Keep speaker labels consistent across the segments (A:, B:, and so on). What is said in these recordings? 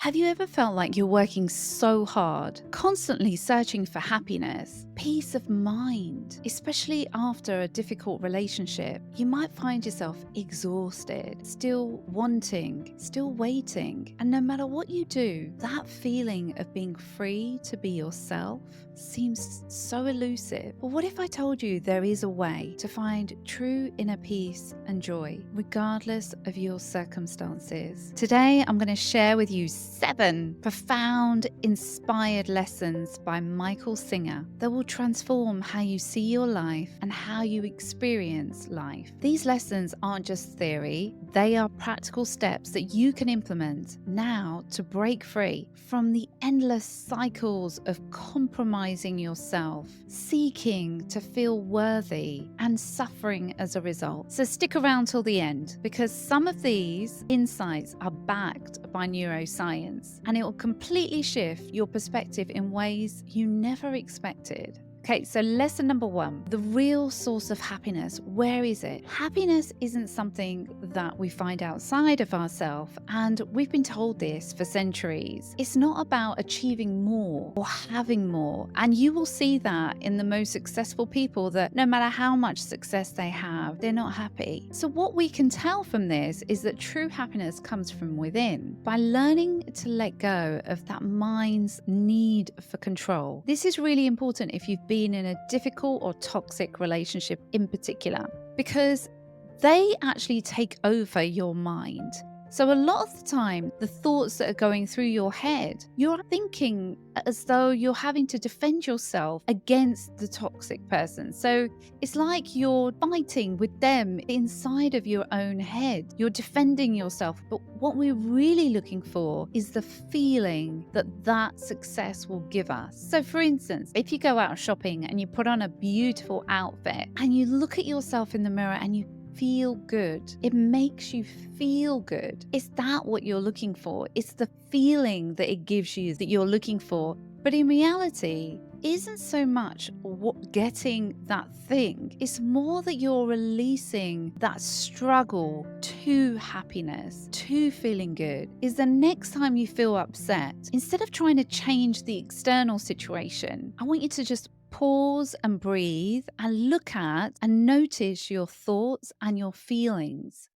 A: Have you ever felt like you're working so hard, constantly searching for happiness, peace of mind, especially after a difficult relationship? You might find yourself exhausted, still wanting, still waiting. And no matter what you do, that feeling of being free to be yourself seems so elusive. But what if I told you there is a way to find true inner peace and joy, regardless of your circumstances? Today, I'm going to share with you 7 profound, inspired lessons by Michael Singer that will transform how you see your life and how you experience life. These lessons aren't just theory, they are practical steps that you can implement now to break free from the endless cycles of compromising yourself, seeking to feel worthy, and suffering as a result. So stick around till the end, because some of these insights are backed by neuroscience, and it will completely shift your perspective in ways you never expected. Okay, so lesson number 1, the real source of happiness. Where is it? Happiness isn't something that we find outside of ourselves, and we've been told this for centuries. It's not about achieving more or having more, and you will see that in the most successful people that no matter how much success they have, they're not happy. So what we can tell from this is that true happiness comes from within, by learning to let go of that mind's need for control. This is really important if you've been in a difficult or toxic relationship in particular, because they actually take over your mind. So a lot of the time, the thoughts that are going through your head, you're thinking as though you're having to defend yourself against the toxic person. So it's like you're fighting with them inside of your own head. You're defending yourself. But what we're really looking for is the feeling that that success will give us. So for instance, if you go out shopping and you put on a beautiful outfit and you look at yourself in the mirror and you feel good. It makes you feel good. Is that what you're looking for? It's the feeling that it gives you that you're looking for. But in reality, isn't so much what getting that thing. It's more that you're releasing that struggle to happiness, to feeling good. Is the next time you feel upset, instead of trying to change the external situation, I want you to just pause and breathe and look at and notice your thoughts and your feelings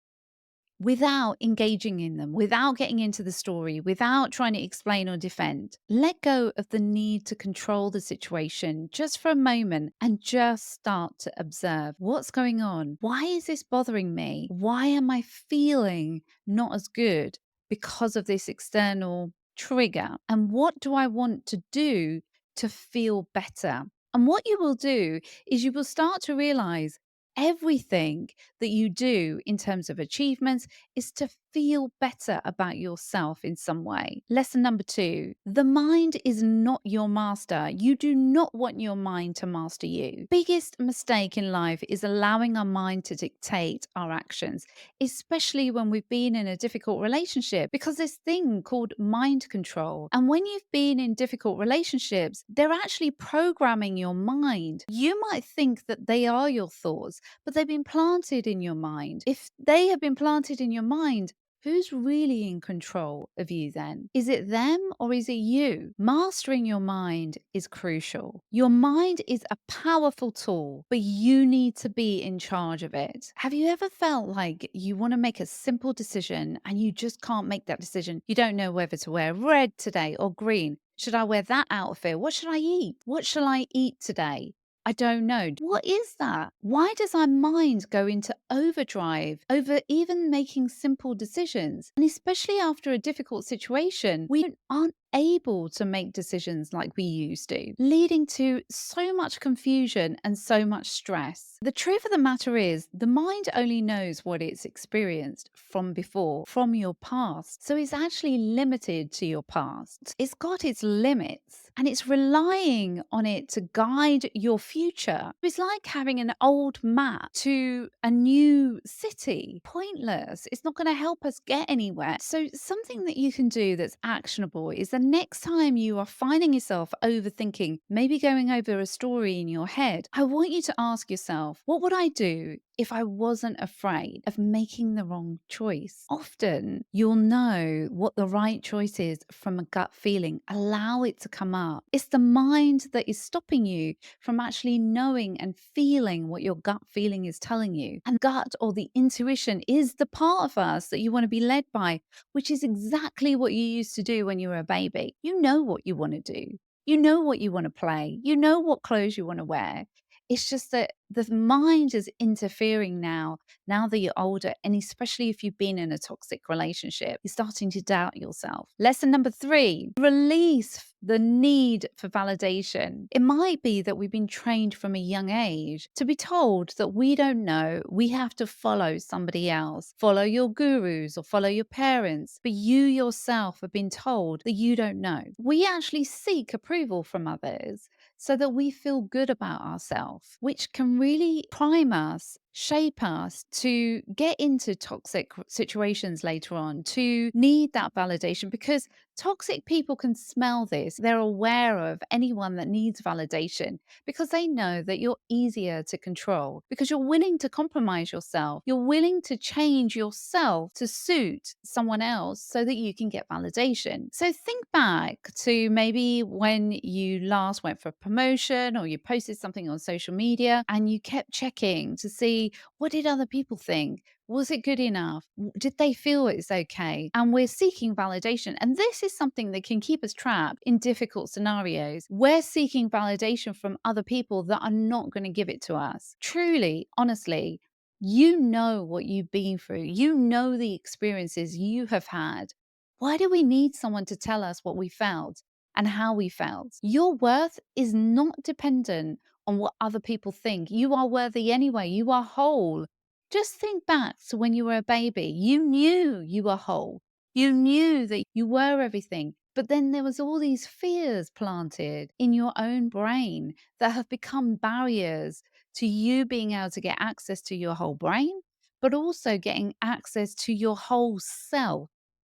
A: without engaging in them, without getting into the story, without trying to explain or defend. Let go of the need to control the situation just for a moment and just start to observe what's going on. Why is this bothering me? Why am I feeling not as good because of this external trigger? And what do I want to do to feel better? And what you will do is you will start to realize everything that you do in terms of achievements is to feel better about yourself in some way. Lesson number 2, the mind is not your master. You do not want your mind to master you. Biggest mistake in life is allowing our mind to dictate our actions, especially when we've been in a difficult relationship, because this thing called mind control. And when you've been in difficult relationships, they're actually programming your mind. You might think that they are your thoughts, but they've been planted in your mind. If they have been planted in your mind, who's really in control of you then? Is it them or is it you? Mastering your mind is crucial. Your mind is a powerful tool, but you need to be in charge of it. Have you ever felt like you want to make a simple decision and you just can't make that decision? You don't know whether to wear red today or green. Should I wear that outfit? What should I eat? What shall I eat today? I don't know. What is that? Why does our mind go into overdrive over even making simple decisions? And especially after a difficult situation, we aren't able to make decisions like we used to, leading to so much confusion and so much stress. The truth of the matter is, the mind only knows what it's experienced from before, from your past. So it's actually limited to your past. It's got its limits and it's relying on it to guide your future. It's like having an old map to a new city. Pointless. It's not going to help us get anywhere. So something that you can do that's actionable is the next time you are finding yourself overthinking, maybe going over a story in your head, I want you to ask yourself, what would I do if I wasn't afraid of making the wrong choice? Often you'll know what the right choice is from a gut feeling. Allow it to come up. It's the mind that is stopping you from actually knowing and feeling what your gut feeling is telling you. And gut, or the intuition, is the part of us that you want to be led by, which is exactly what you used to do when you were a baby. You know what you want to do. You know what you want to play. You know what clothes you want to wear. It's just that the mind is interfering now that you're older, and especially if you've been in a toxic relationship, you're starting to doubt yourself. Lesson number 3, release the need for validation. It might be that we've been trained from a young age to be told that we don't know, we have to follow somebody else, follow your gurus or follow your parents, but you yourself have been told that you don't know. We actually seek approval from others so that we feel good about ourselves, which can really prime us, shape us to get into toxic situations later on, to need that validation, because toxic people can smell this. They're aware of anyone that needs validation because they know that you're easier to control, because you're willing to compromise yourself. You're willing to change yourself to suit someone else so that you can get validation. So think back to maybe when you last went for a promotion, or you posted something on social media and you kept checking to see, what did other people think? Was it good enough? Did they feel it's okay? And we're seeking validation. And this is something that can keep us trapped in difficult scenarios. We're seeking validation from other people that are not going to give it to us. Truly, honestly, you know what you've been through. You know the experiences you have had. Why do we need someone to tell us what we felt and how we felt? Your worth is not dependent on what other people think. You are worthy anyway. You are whole. Just think back to when you were a baby. You knew you were whole. You knew that you were everything. But then there was all these fears planted in your own brain that have become barriers to you being able to get access to your whole brain, but also getting access to your whole self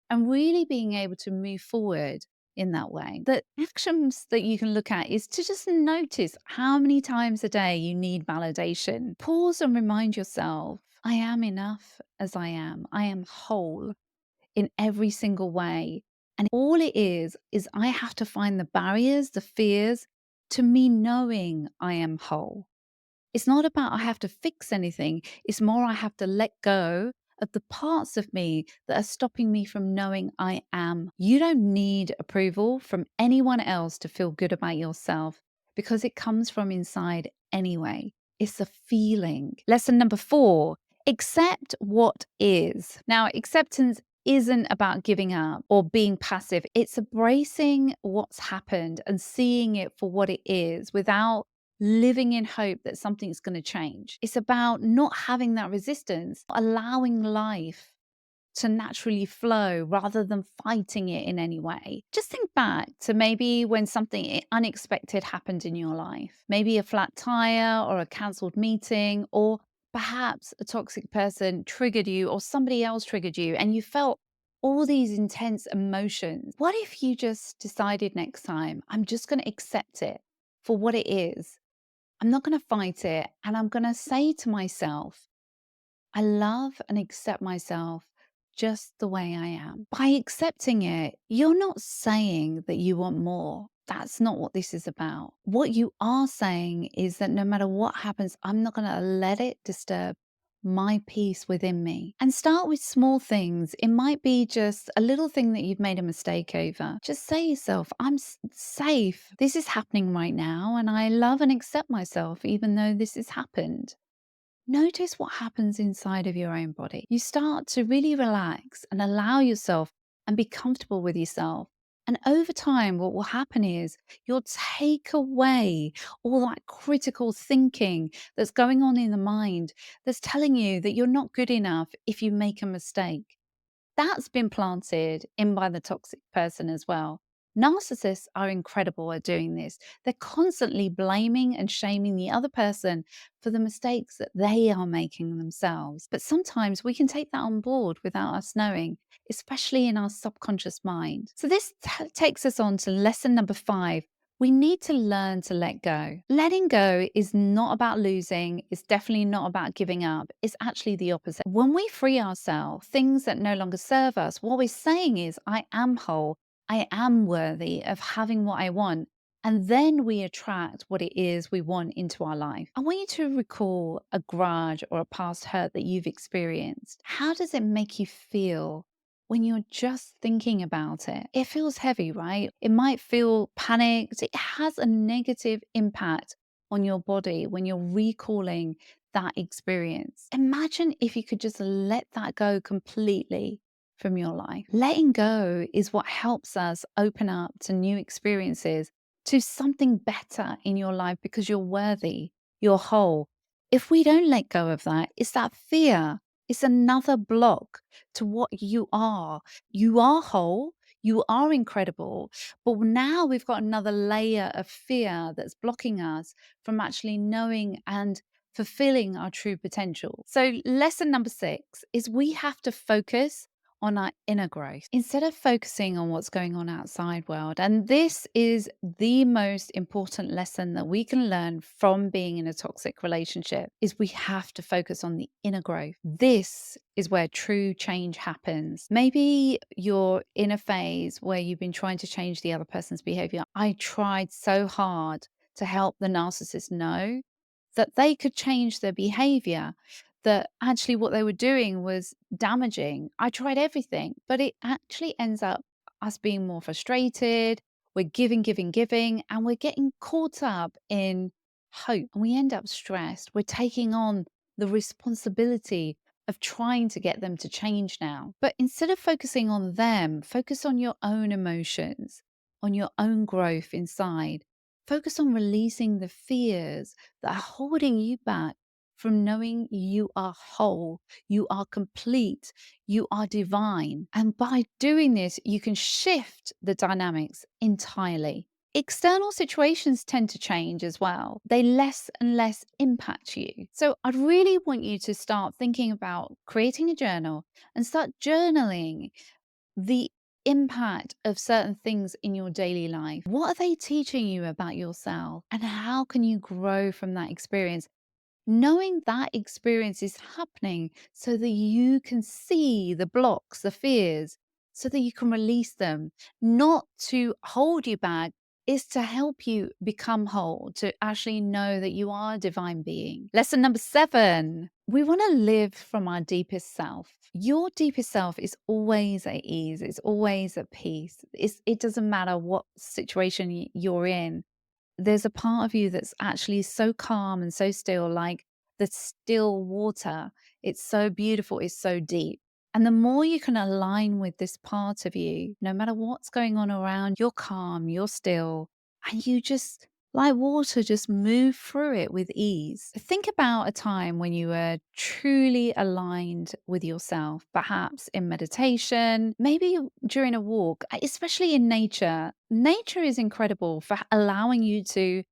A: and really being able to move forward in that way. The actions that you can look at is to just notice how many times a day you need validation. Pause and remind yourself, I am enough as I am. I am whole in every single way. And all it is I have to find the barriers, the fears to me knowing I am whole. It's not about I have to fix anything. It's more I have to let go of the parts of me that are stopping me from knowing I am. You don't need approval from anyone else to feel good about yourself, because it comes from inside anyway. It's a feeling. Lesson number 4, accept what is. Now, acceptance isn't about giving up or being passive. It's embracing what's happened and seeing it for what it is without living in hope that something's going to change. It's about not having that resistance, allowing life to naturally flow rather than fighting it in any way. Just think back to maybe when something unexpected happened in your life, maybe a flat tire or a cancelled meeting, or perhaps a toxic person triggered you or somebody else triggered you and you felt all these intense emotions. What if you just decided next time, I'm just going to accept it for what it is? I'm not going to fight it. And I'm going to say to myself, I love and accept myself just the way I am. By accepting it, you're not saying that you want more. That's not what this is about. What you are saying is that no matter what happens, I'm not going to let it disturb my peace within me. And start with small things. It might be just a little thing that you've made a mistake over. Just say to yourself, I'm safe. This is happening right now, and I love and accept myself even though this has happened. Notice what happens inside of your own body. You start to really relax and allow yourself and be comfortable with yourself. And over time, what will happen is you'll take away all that critical thinking that's going on in the mind that's telling you that you're not good enough if you make a mistake. That's been planted in by the toxic person as well. Narcissists are incredible at doing this. They're constantly blaming and shaming the other person for the mistakes that they are making themselves. But sometimes we can take that on board without us knowing, especially in our subconscious mind. So this takes us on to lesson number 5, We need to learn to let go. Letting go is not about losing, it's definitely not about giving up. It's actually the opposite. When we free ourselves, things that no longer serve us, what we're saying is, I am whole, I am worthy of having what I want. And then we attract what it is we want into our life. I want you to recall a grudge or a past hurt that you've experienced. How does it make you feel when you're just thinking about it? It feels heavy, right? It might feel panicked. It has a negative impact on your body when you're recalling that experience. Imagine if you could just let that go completely from your life. Letting go is what helps us open up to new experiences, to something better in your life because you're worthy, you're whole. If we don't let go of that, it's that fear. It's another block to what you are. You are whole, you are incredible, but now we've got another layer of fear that's blocking us from actually knowing and fulfilling our true potential. So, lesson number 6 is we have to focus on our inner growth instead of focusing on what's going on outside world. And this is the most important lesson that we can learn from being in a toxic relationship, is we have to focus on the inner growth. This is where true change happens. Maybe you're in a phase where you've been trying to change the other person's behavior. I tried so hard to help the narcissist know that they could change their behavior, that actually what they were doing was damaging. I tried everything, but it actually ends up us being more frustrated. We're giving, and we're getting caught up in hope. And we end up stressed. We're taking on the responsibility of trying to get them to change now. But instead of focusing on them, focus on your own emotions, on your own growth inside. Focus on releasing the fears that are holding you back from knowing you are whole, you are complete, you are divine. And by doing this, you can shift the dynamics entirely. External situations tend to change as well. They less and less impact you. So I'd really want you to start thinking about creating a journal and start journaling the impact of certain things in your daily life. What are they teaching you about yourself? And how can you grow from that experience? Knowing that experience is happening so that you can see the blocks, the fears, so that you can release them, not to hold you back, is to help you become whole, to actually know that you are a divine being. Lesson number 7, we want to live from our deepest self. Your deepest self is always at ease, it's always at peace. It doesn't matter what situation you're in. There's a part of you that's actually so calm and so still, like the still water. It's so beautiful, it's so deep. And the more you can align with this part of you, no matter what's going on around, you're calm, you're still, and you just, like water, just move through it with ease. Think about a time when you were truly aligned with yourself, perhaps in meditation, maybe during a walk, especially in nature. Nature is incredible for allowing you to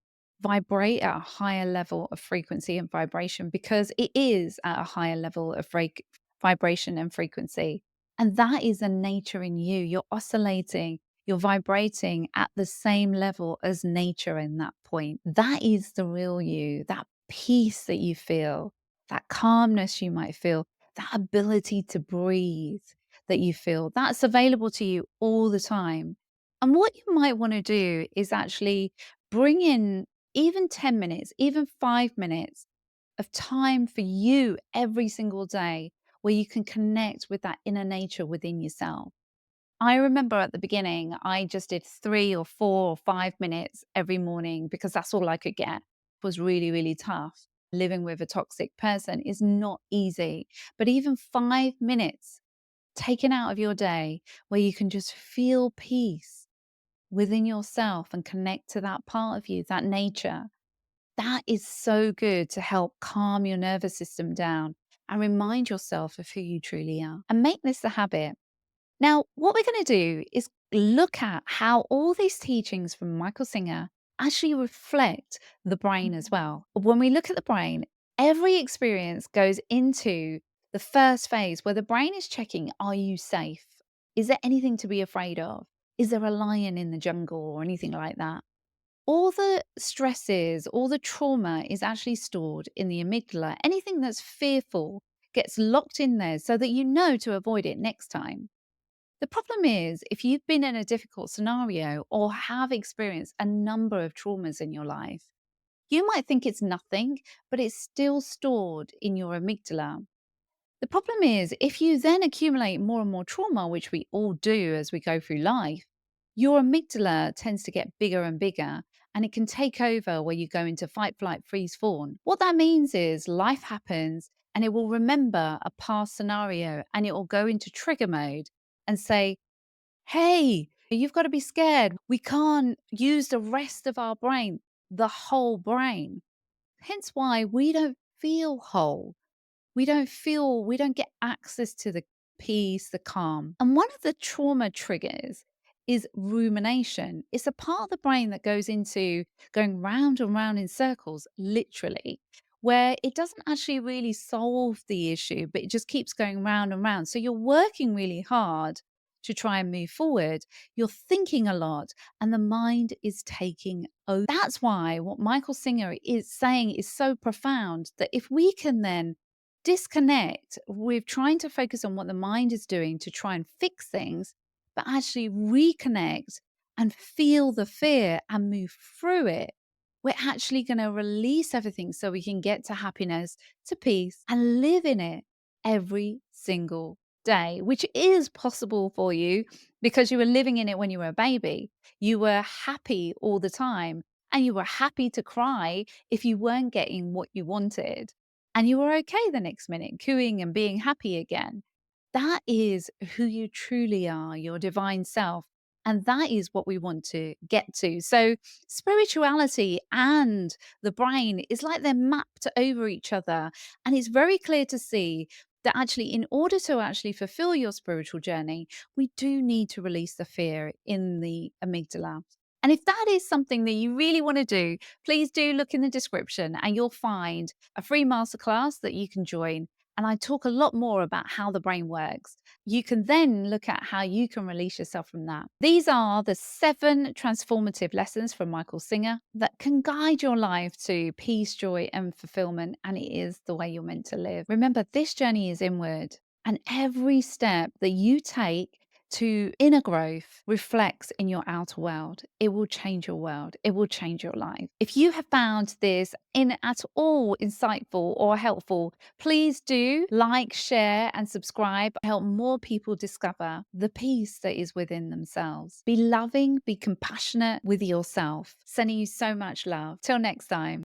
A: vibrate at a higher level of frequency and vibration, because it is at a higher level of vibration and frequency. And that is the nature in you. You're oscillating, you're vibrating at the same level as nature in that point. That is the real you, that peace that you feel, that calmness you might feel, that ability to breathe that you feel. That's available to you all the time. And what you might want to do is actually bring in even 10 minutes, even 5 minutes of time for you every single day, where you can connect with that inner nature within yourself. I remember at the beginning, I just did 3 or 4 or 5 minutes every morning because that's all I could get. It was really, really tough. Living with a toxic person is not easy, but even 5 minutes taken out of your day where you can just feel peace within yourself and connect to that part of you, that nature, that is so good to help calm your nervous system down and remind yourself of who you truly are. And make this a habit. Now, what we're going to do is look at how all these teachings from Michael Singer actually reflect the brain as well. When we look at the brain, every experience goes into the first phase where the brain is checking, are you safe? Is there anything to be afraid of? Is there a lion in the jungle or anything like that? All the stresses, all the trauma is actually stored in the amygdala. Anything that's fearful gets locked in there so that you know to avoid it next time. The problem is, if you've been in a difficult scenario or have experienced a number of traumas in your life, you might think it's nothing, but it's still stored in your amygdala. The problem is, if you then accumulate more and more trauma, which we all do as we go through life, your amygdala tends to get bigger and bigger, and it can take over where you go into fight, flight, freeze, fawn. What that means is life happens and it will remember a past scenario and it will go into trigger mode and say, hey, you've got to be scared. We can't use the rest of our brain, the whole brain. Hence why we don't feel whole. We don't get access to the peace, the calm. And one of the trauma triggers is rumination. It's a part of the brain that goes into going round and round in circles, literally, where it doesn't actually really solve the issue, but it just keeps going round and round. So you're working really hard to try and move forward. You're thinking a lot, and the mind is taking over. That's why what Michael Singer is saying is so profound, that if we can then disconnect with trying to focus on what the mind is doing to try and fix things, but actually reconnect and feel the fear and move through it, we're actually going to release everything so we can get to happiness, to peace, and live in it every single day, which is possible for you because you were living in it when you were a baby. You were happy all the time, and you were happy to cry if you weren't getting what you wanted. And you were okay the next minute, cooing and being happy again. That is who you truly are, your divine self. And that is what we want to get to. So, spirituality and the brain is like they're mapped over each other. And it's very clear to see that actually, in order to actually fulfill your spiritual journey, we do need to release the fear in the amygdala. And if that is something that you really want to do, please do look in the description and you'll find a free masterclass that you can join. And I talk a lot more about how the brain works. You can then look at how you can release yourself from that. These are the 7 transformative lessons from Michael Singer that can guide your life to peace, joy, and fulfillment. And it is the way you're meant to live. Remember, this journey is inward, and every step that you take to inner growth reflects in your outer world. It will change your world. It will change your life. If you have found this in at all insightful or helpful, please do like, share, and subscribe. Help more people discover the peace that is within themselves. Be loving, be compassionate with yourself. Sending you so much love. Till next time.